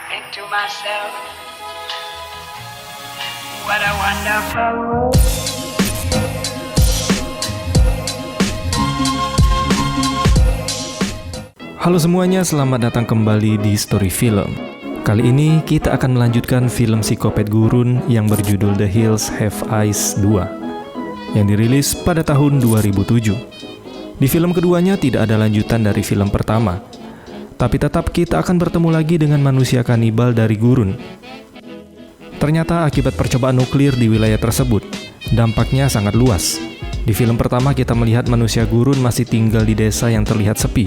think to myself, what a wonderful world. Halo semuanya, selamat datang kembali di Story Film. Kali ini kita akan melanjutkan film psikopat gurun yang berjudul The Hills Have Eyes 2 yang dirilis pada tahun 2007. Di film keduanya tidak ada lanjutan dari film pertama, tapi tetap kita akan bertemu lagi dengan manusia kanibal dari gurun. Ternyata akibat percobaan nuklir di wilayah tersebut, dampaknya sangat luas. Di film pertama kita melihat manusia gurun masih tinggal di desa yang terlihat sepi.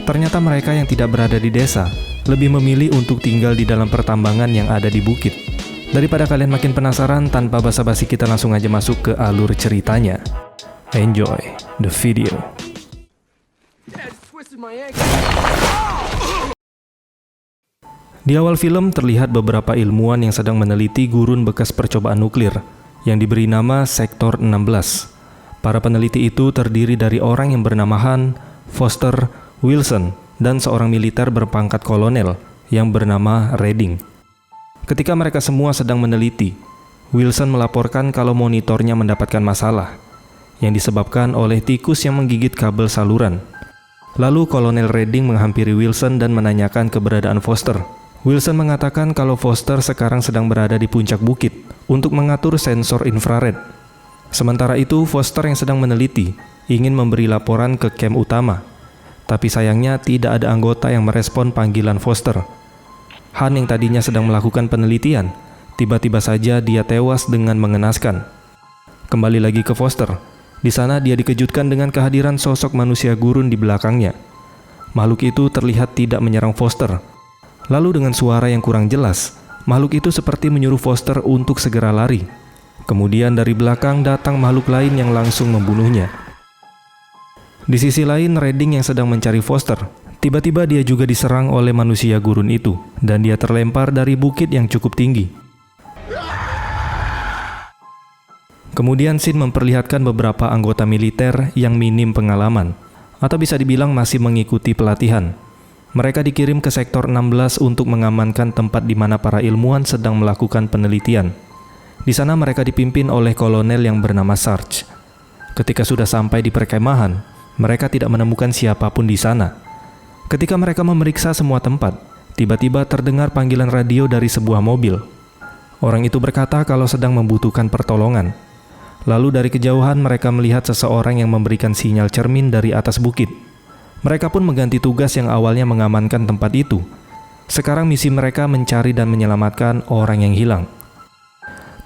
Ternyata mereka yang tidak berada di desa lebih memilih untuk tinggal di dalam pertambangan yang ada di bukit. Daripada kalian makin penasaran, tanpa basa-basi kita langsung aja masuk ke alur ceritanya. Enjoy the video. Di awal film terlihat beberapa ilmuwan yang sedang meneliti gurun bekas percobaan nuklir yang diberi nama Sektor 16. Para peneliti itu terdiri dari orang yang bernama Han, Foster, Wilson, dan seorang militer berpangkat kolonel yang bernama Redding. Ketika mereka semua sedang meneliti, Wilson melaporkan kalau monitornya mendapatkan masalah yang disebabkan oleh tikus yang menggigit kabel saluran. Lalu Kolonel Redding menghampiri Wilson dan menanyakan keberadaan Foster. Wilson mengatakan kalau Foster sekarang sedang berada di puncak bukit untuk mengatur sensor infrared. Sementara itu, Foster yang sedang meneliti ingin memberi laporan ke camp utama. Tapi sayangnya tidak ada anggota yang merespon panggilan Foster. Han yang tadinya sedang melakukan penelitian, tiba-tiba saja dia tewas dengan mengenaskan. Kembali lagi ke Foster. Di sana dia dikejutkan dengan kehadiran sosok manusia gurun di belakangnya. Makhluk itu terlihat tidak menyerang Foster. Lalu dengan suara yang kurang jelas, makhluk itu seperti menyuruh Foster untuk segera lari. Kemudian dari belakang datang makhluk lain yang langsung membunuhnya. Di sisi lain, Redding yang sedang mencari Foster, tiba-tiba dia juga diserang oleh manusia gurun itu, dan dia terlempar dari bukit yang cukup tinggi. Kemudian scene memperlihatkan beberapa anggota militer yang minim pengalaman, atau bisa dibilang masih mengikuti pelatihan. Mereka dikirim ke Sektor 16 untuk mengamankan tempat di mana para ilmuwan sedang melakukan penelitian. Di sana mereka dipimpin oleh kolonel yang bernama Sarge. Ketika sudah sampai di perkemahan, mereka tidak menemukan siapapun di sana. Ketika mereka memeriksa semua tempat, tiba-tiba terdengar panggilan radio dari sebuah mobil. Orang itu berkata kalau sedang membutuhkan pertolongan. Lalu dari kejauhan mereka melihat seseorang yang memberikan sinyal cermin dari atas bukit. Mereka pun mengganti tugas yang awalnya mengamankan tempat itu. Sekarang misi mereka mencari dan menyelamatkan orang yang hilang.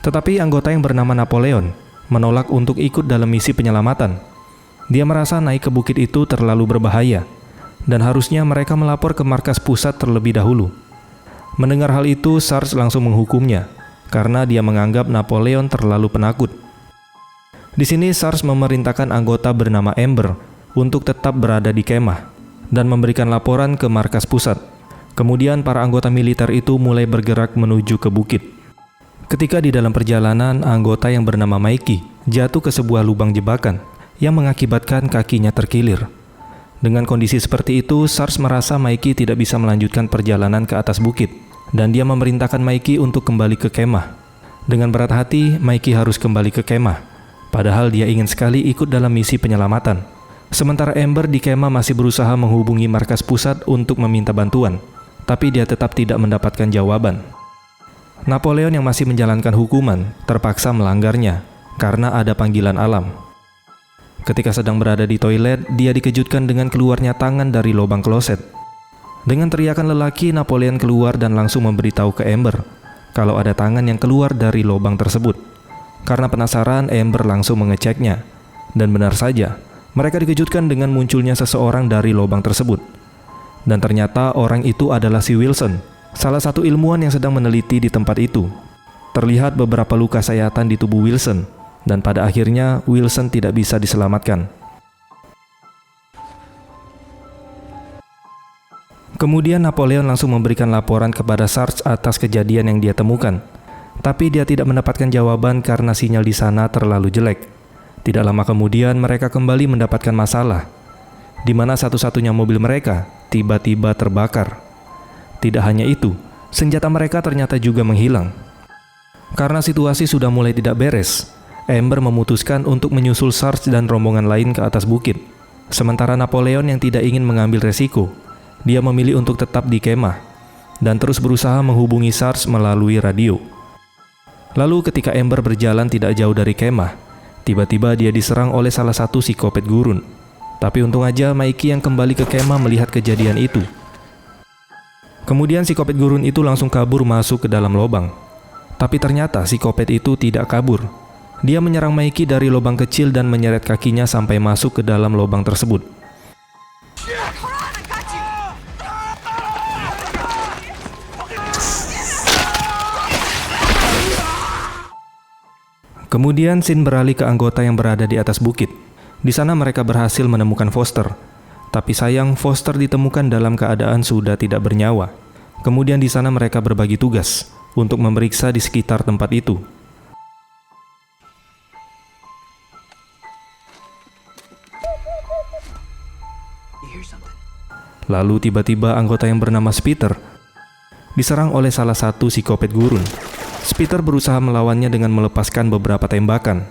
Tetapi anggota yang bernama Napoleon menolak untuk ikut dalam misi penyelamatan. Dia merasa naik ke bukit itu terlalu berbahaya, dan harusnya mereka melapor ke markas pusat terlebih dahulu. Mendengar hal itu, Sarge langsung menghukumnya, karena dia menganggap Napoleon terlalu penakut. Di sini Sarge memerintahkan anggota bernama Amber untuk tetap berada di kemah, dan memberikan laporan ke markas pusat. Kemudian para anggota militer itu mulai bergerak menuju ke bukit. Ketika di dalam perjalanan, anggota yang bernama Mikey jatuh ke sebuah lubang jebakan, yang mengakibatkan kakinya terkilir. Dengan kondisi seperti itu, Sarge merasa Mikey tidak bisa melanjutkan perjalanan ke atas bukit, dan dia memerintahkan Mikey untuk kembali ke kemah. Dengan berat hati, Mikey harus kembali ke kemah, padahal dia ingin sekali ikut dalam misi penyelamatan. Sementara Amber di kemah masih berusaha menghubungi markas pusat untuk meminta bantuan, tapi dia tetap tidak mendapatkan jawaban. Napoleon yang masih menjalankan hukuman terpaksa melanggarnya, karena ada panggilan alam. Ketika sedang berada di toilet, dia dikejutkan dengan keluarnya tangan dari lubang kloset. Dengan teriakan lelaki, Napoleon keluar dan langsung memberitahu ke Amber kalau ada tangan yang keluar dari lubang tersebut. Karena penasaran, Amber langsung mengeceknya. Dan benar saja, mereka dikejutkan dengan munculnya seseorang dari lubang tersebut. Dan ternyata orang itu adalah si Wilson, salah satu ilmuwan yang sedang meneliti di tempat itu. Terlihat beberapa luka sayatan di tubuh Wilson, dan pada akhirnya Wilson tidak bisa diselamatkan. Kemudian Napoleon langsung memberikan laporan kepada Sarge atas kejadian yang dia temukan. Tapi dia tidak mendapatkan jawaban karena sinyal di sana terlalu jelek. Tidak lama kemudian mereka kembali mendapatkan masalah, di mana satu-satunya mobil mereka tiba-tiba terbakar. Tidak hanya itu, senjata mereka ternyata juga menghilang. Karena situasi sudah mulai tidak beres, Amber memutuskan untuk menyusul Sarge dan rombongan lain ke atas bukit. Sementara Napoleon yang tidak ingin mengambil resiko, dia memilih untuk tetap di kemah dan terus berusaha menghubungi Sarge melalui radio. Lalu ketika Amber berjalan tidak jauh dari kemah, tiba-tiba dia diserang oleh salah satu psikopat gurun. Tapi untung aja Mikey yang kembali ke kemah melihat kejadian itu. Kemudian psikopat gurun itu langsung kabur masuk ke dalam lubang. Tapi ternyata psikopat itu tidak kabur. Dia menyerang Mikey dari lubang kecil dan menyeret kakinya sampai masuk ke dalam lubang tersebut. Kemudian scene beralih ke anggota yang berada di atas bukit. Di sana mereka berhasil menemukan Foster. Tapi sayang, Foster ditemukan dalam keadaan sudah tidak bernyawa. Kemudian di sana mereka berbagi tugas untuk memeriksa di sekitar tempat itu. Lalu tiba-tiba anggota yang bernama Spiter diserang oleh salah satu psikopat gurun. Spiter berusaha melawannya dengan melepaskan beberapa tembakan.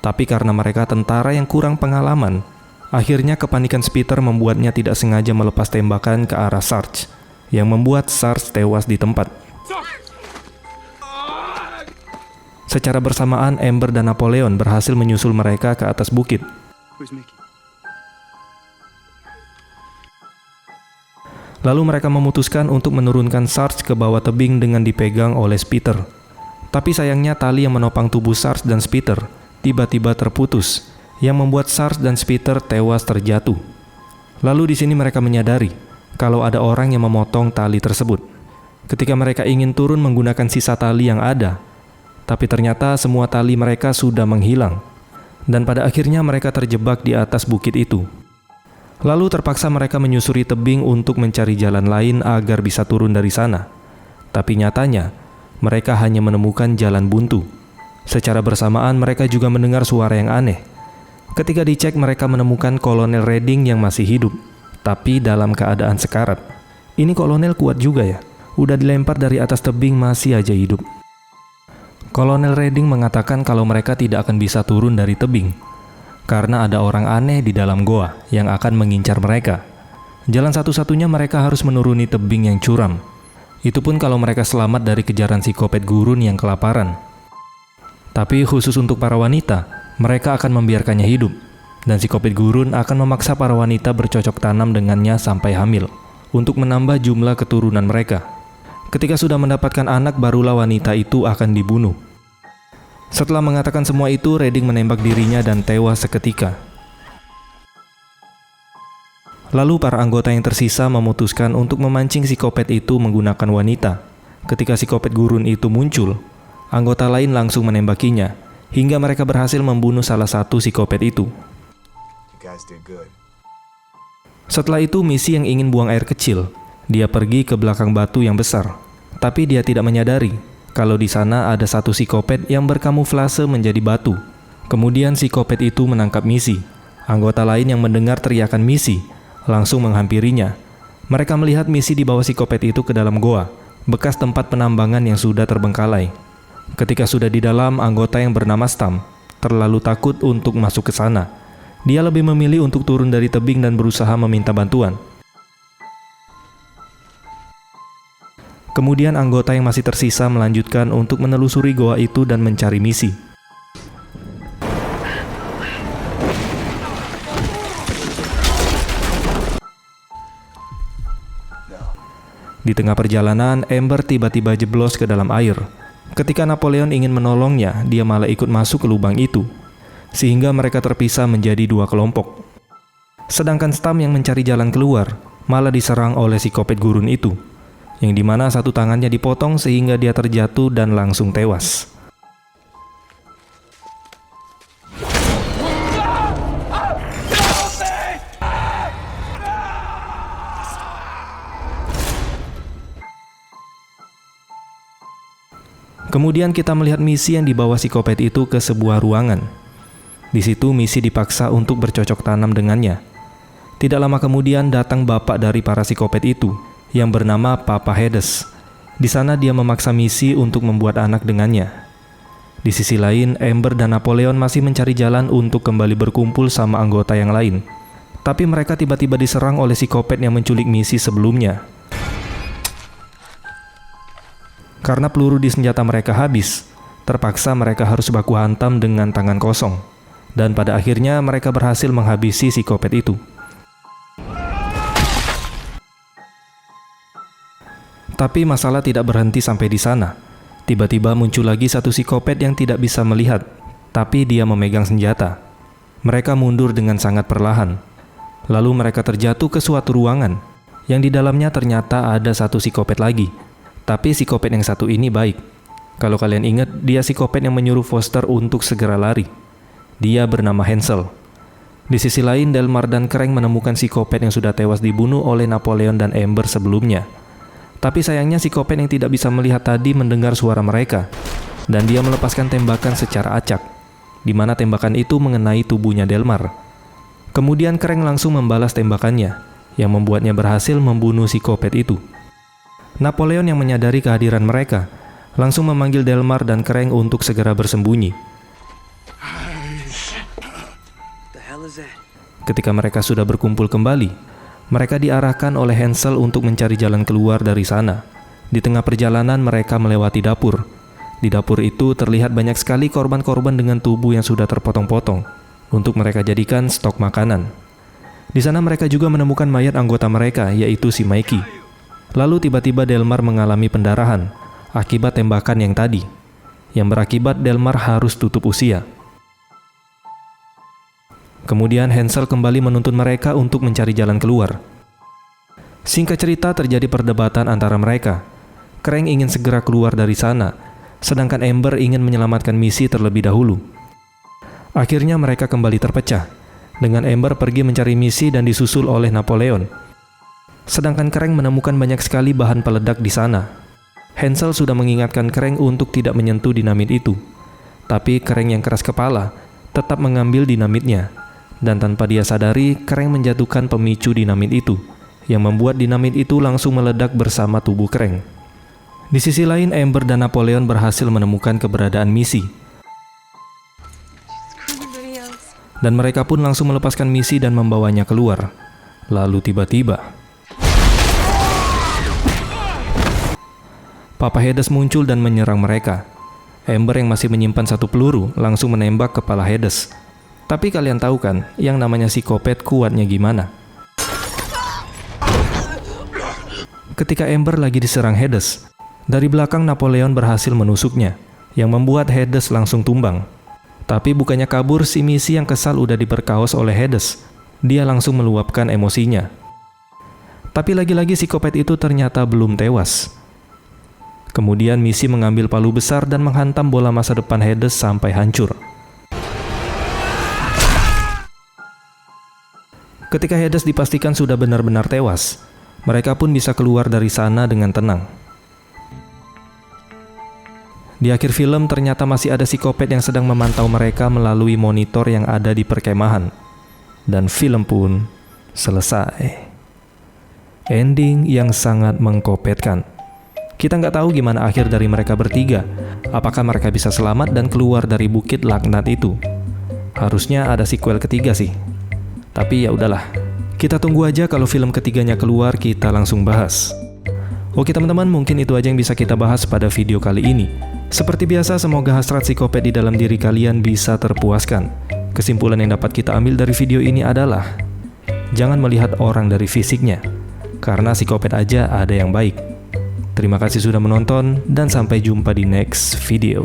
Tapi karena mereka tentara yang kurang pengalaman, akhirnya kepanikan Spiter membuatnya tidak sengaja melepas tembakan ke arah Sarge, yang membuat Sarge tewas di tempat. Secara bersamaan, Amber dan Napoleon berhasil menyusul mereka ke atas bukit. Lalu mereka memutuskan untuk menurunkan Sarge ke bawah tebing dengan dipegang oleh Spiter. Tapi sayangnya tali yang menopang tubuh Sarge dan Spiter tiba-tiba terputus, yang membuat Sarge dan Spiter tewas terjatuh. Lalu di sini mereka menyadari kalau ada orang yang memotong tali tersebut. Ketika mereka ingin turun menggunakan sisa tali yang ada, tapi ternyata semua tali mereka sudah menghilang. Dan pada akhirnya mereka terjebak di atas bukit itu. Lalu terpaksa mereka menyusuri tebing untuk mencari jalan lain agar bisa turun dari sana. Tapi nyatanya, mereka hanya menemukan jalan buntu. Secara bersamaan mereka juga mendengar suara yang aneh. Ketika dicek mereka menemukan Kolonel Redding yang masih hidup, tapi dalam keadaan sekarat. Ini kolonel kuat juga ya, udah dilempar dari atas tebing masih aja hidup. Kolonel Redding mengatakan kalau mereka tidak akan bisa turun dari tebing karena ada orang aneh di dalam goa yang akan mengincar mereka. Jalan satu-satunya mereka harus menuruni tebing yang curam. Itu pun kalau mereka selamat dari kejaran psikopat gurun yang kelaparan. Tapi khusus untuk para wanita, mereka akan membiarkannya hidup. Dan psikopat gurun akan memaksa para wanita bercocok tanam dengannya sampai hamil untuk menambah jumlah keturunan mereka. Ketika sudah mendapatkan anak, barulah wanita itu akan dibunuh. Setelah mengatakan semua itu, Redding menembak dirinya dan tewas seketika. Lalu para anggota yang tersisa memutuskan untuk memancing psikopat itu menggunakan wanita. Ketika psikopat gurun itu muncul, anggota lain langsung menembakinya, hingga mereka berhasil membunuh salah satu psikopat itu. Setelah itu, Missy yang ingin buang air kecil. Dia pergi ke belakang batu yang besar, tapi dia tidak menyadari kalau di sana ada satu psikopat yang berkamuflase menjadi batu. Kemudian psikopat itu menangkap Missy. Anggota lain yang mendengar teriakan Missy langsung menghampirinya. Mereka melihat Missy di bawah psikopat itu ke dalam goa, bekas tempat penambangan yang sudah terbengkalai. Ketika sudah di dalam, anggota yang bernama Stam terlalu takut untuk masuk ke sana. Dia lebih memilih untuk turun dari tebing dan berusaha meminta bantuan. Kemudian anggota yang masih tersisa melanjutkan untuk menelusuri goa itu dan mencari Missy. Di tengah perjalanan, Amber tiba-tiba jeblos ke dalam air. Ketika Napoleon ingin menolongnya, dia malah ikut masuk ke lubang itu. Sehingga mereka terpisah menjadi dua kelompok. Sedangkan Stam yang mencari jalan keluar malah diserang oleh psikopat gurun itu, yang dimana satu tangannya dipotong sehingga dia terjatuh dan langsung tewas. Kemudian kita melihat Missy yang dibawa psikopat itu ke sebuah ruangan. Di situ Missy dipaksa untuk bercocok tanam dengannya. Tidak lama kemudian datang bapak dari para psikopat itu, yang bernama Papa Hades, Di sana dia memaksa Missy untuk membuat anak dengannya. Di sisi lain, Amber dan Napoleon masih mencari jalan untuk kembali berkumpul sama anggota yang lain. Tapi mereka tiba-tiba diserang oleh psikopat yang menculik Missy sebelumnya. Karena peluru di senjata mereka habis, terpaksa mereka harus baku hantam dengan tangan kosong. Dan pada akhirnya mereka berhasil menghabisi psikopat itu. Tapi masalah tidak berhenti sampai di sana. Tiba-tiba muncul lagi satu psikopat yang tidak bisa melihat, tapi dia memegang senjata. Mereka mundur dengan sangat perlahan. Lalu mereka terjatuh ke suatu ruangan, yang di dalamnya ternyata ada satu psikopat lagi. Tapi psikopat yang satu ini baik. Kalau kalian ingat, dia psikopat yang menyuruh Foster untuk segera lari. Dia bernama Hansel. Di sisi lain, Delmar dan Krang menemukan psikopat yang sudah tewas dibunuh oleh Napoleon dan Amber sebelumnya. Tapi sayangnya psikopat yang tidak bisa melihat tadi mendengar suara mereka, dan dia melepaskan tembakan secara acak, di mana tembakan itu mengenai tubuhnya Delmar. Kemudian Krang langsung membalas tembakannya, yang membuatnya berhasil membunuh psikopat itu. Napoleon yang menyadari kehadiran mereka, langsung memanggil Delmar dan Krang untuk segera bersembunyi. Ketika mereka sudah berkumpul kembali, mereka diarahkan oleh Hansel untuk mencari jalan keluar dari sana. Di tengah perjalanan mereka melewati dapur. Di dapur itu terlihat banyak sekali korban-korban dengan tubuh yang sudah terpotong-potong untuk mereka jadikan stok makanan. Di sana mereka juga menemukan mayat anggota mereka, yaitu si Mikey. Lalu tiba-tiba Delmar mengalami pendarahan akibat tembakan yang tadi, yang berakibat Delmar harus tutup usia. Kemudian Hansel kembali menuntun mereka untuk mencari jalan keluar. Singkat cerita, terjadi perdebatan antara mereka. Krang ingin segera keluar dari sana, sedangkan Amber ingin menyelamatkan Missy terlebih dahulu. Akhirnya mereka kembali terpecah, dengan Amber pergi mencari Missy dan disusul oleh Napoleon. Sedangkan Krang menemukan banyak sekali bahan peledak di sana. Hansel sudah mengingatkan Krang untuk tidak menyentuh dinamit itu. Tapi Krang yang keras kepala tetap mengambil dinamitnya. Dan tanpa dia sadari, Krang menjatuhkan pemicu dinamit itu, yang membuat dinamit itu langsung meledak bersama tubuh Krang. Di sisi lain, Amber dan Napoleon berhasil menemukan keberadaan Missy. Dan mereka pun langsung melepaskan Missy dan membawanya keluar. Lalu tiba-tiba, Papa Hades muncul dan menyerang mereka. Amber yang masih menyimpan satu peluru langsung menembak kepala Hades. Tapi kalian tahu kan, yang namanya psikopat kuatnya gimana? Ketika Amber lagi diserang Hades, dari belakang Napoleon berhasil menusuknya, yang membuat Hades langsung tumbang. Tapi bukannya kabur, si Missy yang kesal udah diperkaos oleh Hades. Dia langsung meluapkan emosinya. Tapi lagi-lagi psikopat itu ternyata belum tewas. Kemudian Missy mengambil palu besar dan menghantam bola masa depan Hades sampai hancur. Ketika Hades dipastikan sudah benar-benar tewas, mereka pun bisa keluar dari sana dengan tenang. Di akhir film ternyata masih ada psikopat yang sedang memantau mereka melalui monitor yang ada di perkemahan. Dan film pun selesai. Ending yang sangat mengkopetkan. Kita nggak tahu gimana akhir dari mereka bertiga. Apakah mereka bisa selamat dan keluar dari bukit laknat itu? Harusnya ada sequel ketiga sih. Tapi ya udahlah, kita tunggu aja kalau film ketiganya keluar, kita langsung bahas. Oke teman-teman, mungkin itu aja yang bisa kita bahas pada video kali ini. Seperti biasa, semoga hasrat psikopat di dalam diri kalian bisa terpuaskan. Kesimpulan yang dapat kita ambil dari video ini adalah, jangan melihat orang dari fisiknya, karena psikopat aja ada yang baik. Terima kasih sudah menonton, dan sampai jumpa di next video.